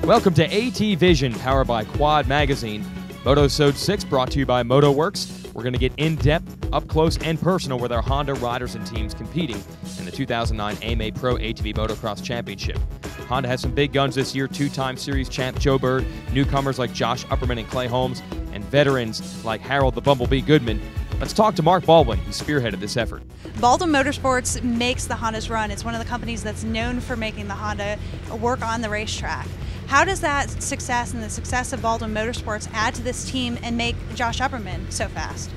Welcome to ATVision, powered by Quad Magazine. Motosode 6 brought to you by MotoWorks. We're going to get in-depth, up-close, and personal with our Honda riders and teams competing in the 2009 AMA Pro ATV Motocross Championship. Honda has some big guns this year, two-time series champ Joe Bird, newcomers like Josh Upperman and Clay Holmes, and veterans like Harold the Bumblebee Goodman. Let's talk to Mark Baldwin, who spearheaded this effort. Baldwin Motorsports makes the Hondas run. It's one of the companies that's known for making the Honda work on the racetrack. How does that success and the success of Baldwin Motorsports add to this team and make Josh Upperman so fast?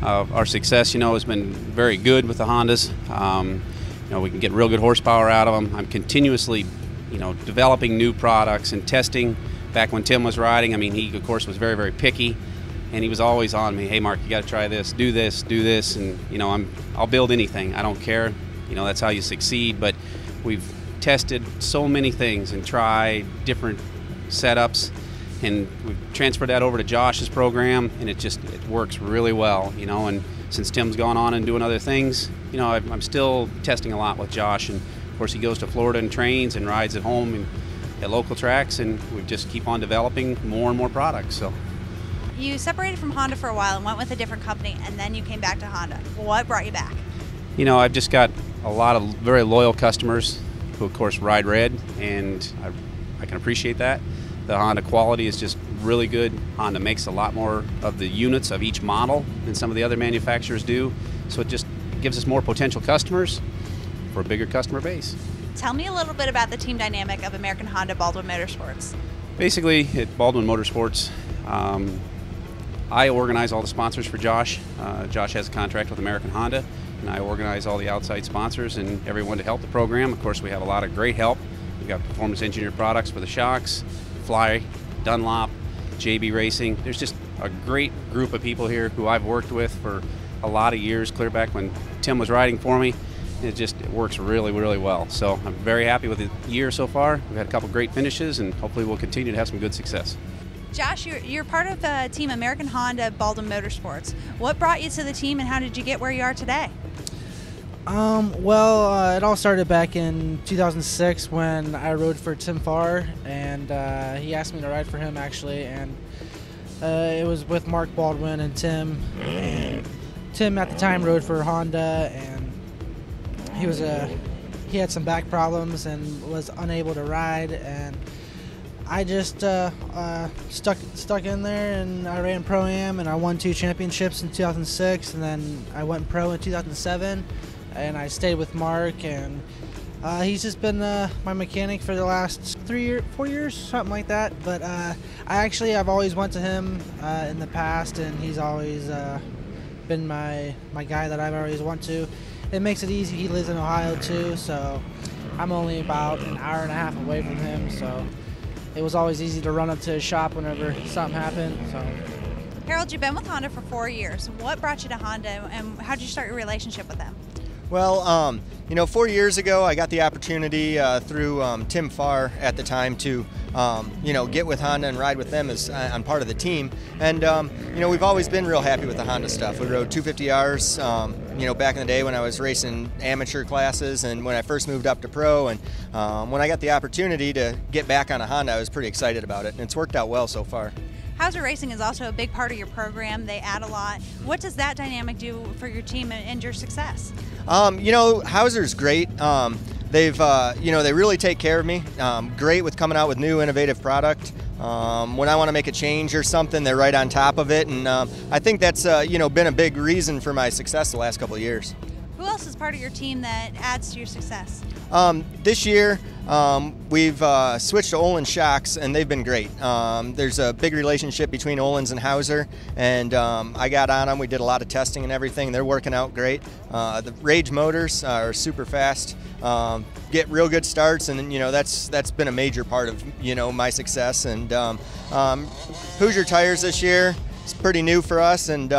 Our success, has been very good with the Hondas. We can get real good horsepower out of them. I'm continuously, developing new products and testing. Back when Tim was riding, he of course was very, very picky, and he was always on me. Hey, Mark, you got to try this, do this, and I'll build anything. I don't care. That's how you succeed. But we've tested so many things and tried different setups, and we've transferred that over to Josh's program, and it works really well. And since Tim's gone on and doing other things, I'm still testing a lot with Josh, and of course he goes to Florida and trains and rides at home and at local tracks, and we just keep on developing more and more products. So you separated from Honda for a while and went with a different company, and then you came back to Honda. What brought you back? I've just got a lot of very loyal customers who of course ride red, and I can appreciate that. The Honda quality is just really good. Honda makes a lot more of the units of each model than some of the other manufacturers do, so it just gives us more potential customers for a bigger customer base. Tell me a little bit about the team dynamic of American Honda Baldwin Motorsports. Basically, at Baldwin Motorsports, I organize all the sponsors for Josh. Josh has a contract with American Honda, and I organize all the outside sponsors and everyone to help the program. Of course, we have a lot of great help. We've got performance engineered products for the shocks, Fly, Dunlop, JB Racing. There's just a great group of people here who I've worked with for a lot of years, clear back when Tim was riding for me. It works really, really well. So I'm very happy with the year so far. We've had a couple great finishes, and hopefully we'll continue to have some good success. Josh, you're part of the team American Honda Baldwin Motorsports. What brought you to the team, and how did you get where you are today? It all started back in 2006 when I rode for Tim Farr, and he asked me to ride for him actually, and it was with Mark Baldwin and Tim. And Tim at the time rode for Honda, and he had some back problems and was unable to ride, and I just stuck in there, and I ran Pro-Am, and I won 2 championships in 2006, and then I went pro in 2007, and I stayed with Mark, and he's just been my mechanic for the last 4 years, something like that. But I've always went to him in the past, and he's always been my guy that I've always went to. It makes it easy. He lives in Ohio too, so I'm only about an hour and a half away from him, so it was always easy to run up to his shop whenever something happened. So, Harold, you've been with Honda for 4 years. What brought you to Honda, and how did you start your relationship with them? Well, 4 years ago, I got the opportunity through Tim Farr at the time to, get with Honda and ride with them as on part of the team. And, we've always been real happy with the Honda stuff. We rode 250Rs, back in the day when I was racing amateur classes and when I first moved up to pro. And when I got the opportunity to get back on a Honda, I was pretty excited about it. And it's worked out well so far. Hauser Racing is also a big part of your program. They add a lot. What does that dynamic do for your team and your success? Hauser's great. They really take care of me. Great with coming out with new innovative product. When I want to make a change or something, they're right on top of it. And I think that's, been a big reason for my success the last couple of years. Who else is part of your team that adds to your success? This year, we've switched to Olin shocks, and they've been great. There's a big relationship between Olin's and Hauser, and I got on them. We did a lot of testing and everything. They're working out great. The Rage motors are super fast, get real good starts, and that's been a major part of my success. And Hoosier tires this year is pretty new for us, and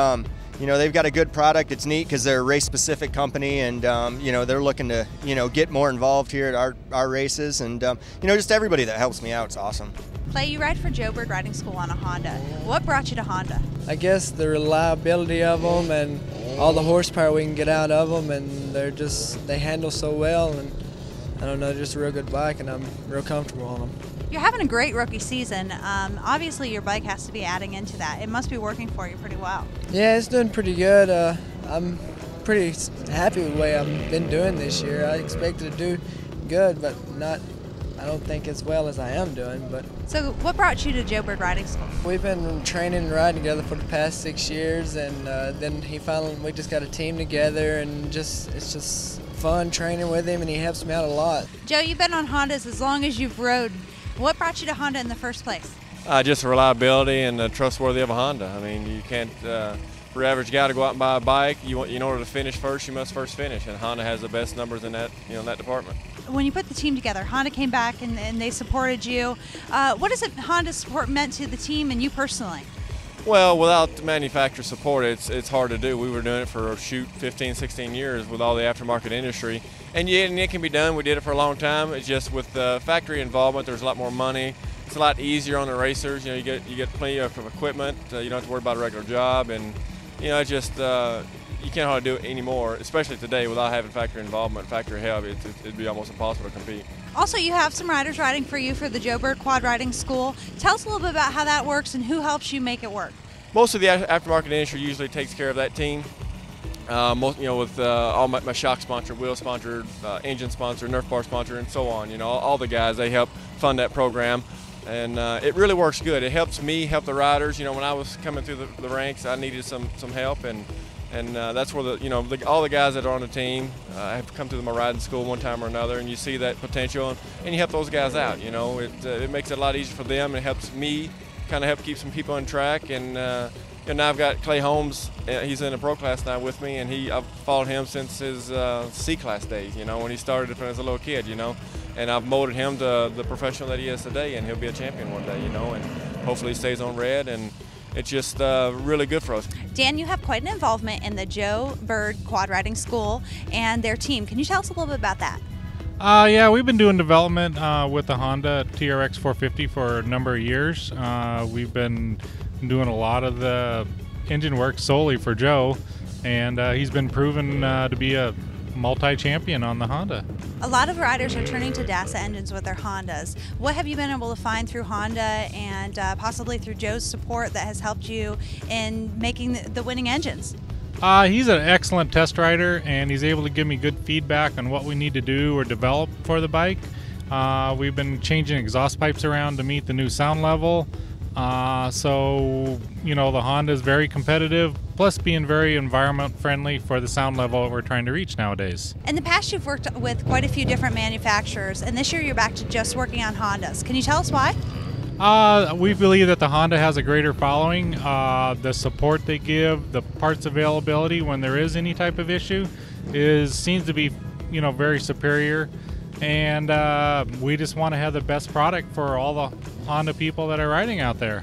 they've got a good product. It's neat because they're a race-specific company, and they're looking to get more involved here at our races, and just everybody that helps me out. It's awesome. Clay, you ride for Joe Bird Riding School on a Honda. What brought you to Honda? I guess the reliability of them and all the horsepower we can get out of them, and they handle so well, and I don't know, just a real good bike, and I'm real comfortable on them. You're having a great rookie season. Obviously, your bike has to be adding into that. It must be working for you pretty well. Yeah, it's doing pretty good. I'm pretty happy with the way I've been doing this year. I expected to do good, but I don't think as well as I am doing. But So what brought you to Joe Bird Riding School? we've been training and riding together for the past 6 years, and then we just got a team together, and it's just fun training with him, and he helps me out a lot. Joe, you've been on Hondas as long as you've rode. What brought you to Honda in the first place? Just the reliability and the trustworthy of a Honda. I mean, you can't, for your average guy to go out and buy a bike, in order to finish first, you must first finish, and Honda has the best numbers in that, in that department. When you put the team together, Honda came back and they supported you. What has Honda's support meant to the team and you personally? Well, without the manufacturer support, it's hard to do. We were doing it for 15, 16 years with all the aftermarket industry. And yeah, and it can be done. We did it for a long time. It's just with the factory involvement, there's a lot more money. It's a lot easier on the racers. You get plenty of equipment. You don't have to worry about a regular job, and it's just you can't hardly do it anymore, especially today without having factory involvement, factory help. It'd be almost impossible to compete. Also, you have some riders riding for you for the Joe Bird Quad Riding School. Tell us a little bit about how that works and who helps you make it work. Most of the aftermarket industry usually takes care of that team. With all my shock sponsor, wheel sponsor, engine sponsor, Nerf bar sponsor, and so on. All the guys, they help fund that program, and it really works good. It helps me help the riders. When I was coming through the ranks, I needed some help, and that's where all the guys that are on the team have come through my riding school one time or another, and you see that potential, and you help those guys out. It makes it a lot easier for them, and it helps me kind of help keep some people on track. And now I've got Clay Holmes. He's in a pro class now with me, and I've followed him since his C class days. When he started when he was a little kid. And I've molded him to the professional that he is today, and he'll be a champion one day. And hopefully he stays on red, and it's just really good for us. Dan, you have quite an involvement in the Joe Bird Quad Riding School and their team. Can you tell us a little bit about that? Yeah, we've been doing development with the Honda TRX 450 for a number of years. We've been doing a lot of the engine work solely for Joe, and he's been proven to be a multi-champion on the Honda. A lot of riders are turning to DASA engines with their Hondas. What have you been able to find through Honda and possibly through Joe's support that has helped you in making the winning engines? He's an excellent test rider, and he's able to give me good feedback on what we need to do or develop for the bike. We've been changing exhaust pipes around to meet the new sound level. So the Honda is very competitive, plus being very environment friendly for the sound level we're trying to reach nowadays. In the past, you've worked with quite a few different manufacturers, and this year you're back to just working on Hondas. Can you tell us why? We believe that the Honda has a greater following. The support they give, the parts availability when there is any type of issue seems to be very superior. And we just want to have the best product for all the Honda people that are riding out there.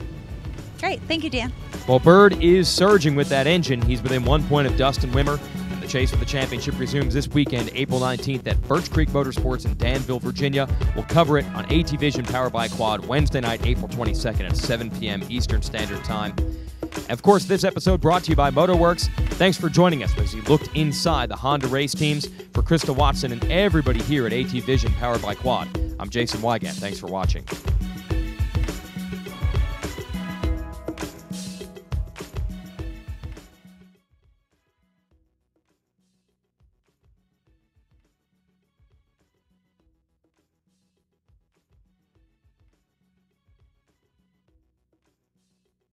Great. Thank you, Dan. Well, Bird is surging with that engine. He's within 1 point of Dustin Wimmer. And the chase for the championship resumes this weekend, April 19th at Birch Creek Motorsports in Danville, Virginia. We'll cover it on ATVision Powered by Quad Wednesday night, April 22nd at 7 p.m. Eastern Standard Time. And of course, this episode brought to you by MotoWorks. Thanks for joining us as we looked inside the Honda race teams. For Krista Watson and everybody here at ATVision Powered by Quad, I'm Jason Wygant. Thanks for watching.